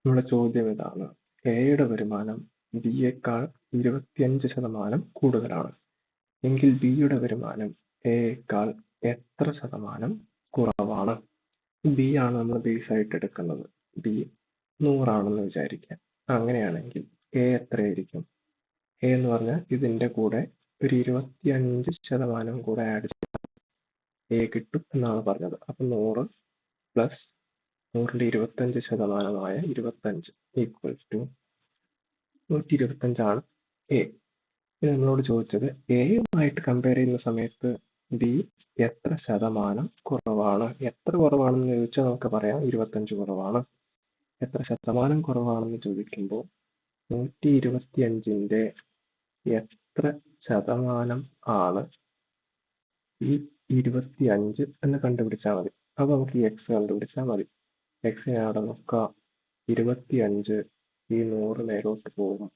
നമ്മുടെ ചോദ്യം ഇതാണ്: എയുടെ വരുമാനം ബിയേക്കാൾ 25% കൂടുതലാണ് എങ്കിൽ ബിയുടെ വരുമാനം എയേക്കാൾ എത്ര ശതമാനം കുറവാണ്? ബി ആണ് നമ്മൾ ബേസ് ആയിട്ട് എടുക്കുന്നത്. ബി 100 ആണെന്ന് വിചാരിക്കുക. അങ്ങനെയാണെങ്കിൽ എ എത്രയായിരിക്കും? എ എന്ന് പറഞ്ഞാൽ ഇതിന്റെ കൂടെ ഒരു 25% കൂടെ ആഡ് ചെയ്താൽ എ കിട്ടും എന്നാണ് പറഞ്ഞത്. അപ്പൊ 100 പ്ലസ് 100ന്റെ 25% 25 ഈക്വൽ ടു 125 ആണ് എ. ഇത് നമ്മളോട് ചോദിച്ചത് എയുമായിട്ട് കമ്പയർ ചെയ്യുന്ന സമയത്ത് ബി എത്ര ശതമാനം കുറവാണ്. എത്ര കുറവാണെന്ന് ചോദിച്ചാൽ നമുക്ക് പറയാം 25 കുറവാണ്. എത്ര ശതമാനം കുറവാണെന്ന് ചോദിക്കുമ്പോൾ 125ന്റെ എത്ര ശതമാനം ആണ് ഈ 25 എന്ന് കണ്ടുപിടിച്ചാൽ മതി. അപ്പൊ നമുക്ക് ഈ എക്സ് കണ്ടുപിടിച്ചാൽ മതി. എക്സിനെ അവിടെ നോക്കാം. 25 ഈ 100 മേലോട്ട് പോകും.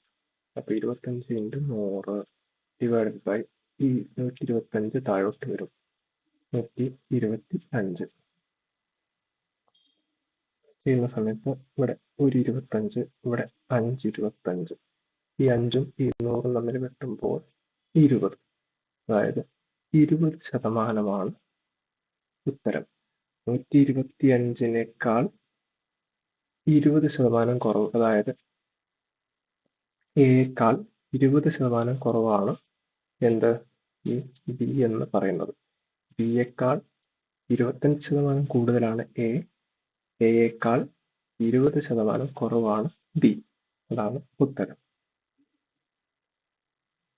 അപ്പൊ 25 ഇൻറ്റു 100 ഡിവൈഡഡ് ബൈ ഈ 125 താഴോട്ട് വരും. 125 ചെയ്യുന്ന സമയത്ത് ഇവിടെ ഒരു 25, ഇവിടെ 5 25. ഈ 5ഉം ഈ 100ഉം തമ്മിൽ വെട്ടുമ്പോൾ 20. അതായത് 20% ഉത്തരം. 125നേക്കാൾ 20% കുറവ്, അതായത് എയേക്കാൾ 20% കുറവാണ് എന്ത്? ഈ ബി എന്ന് പറയുന്നത്. ബിയേക്കാൾ 25% കൂടുതലാണ് എ, എയേക്കാൾ 20% കുറവാണ് ബി. അതാണ് ഉത്തരം.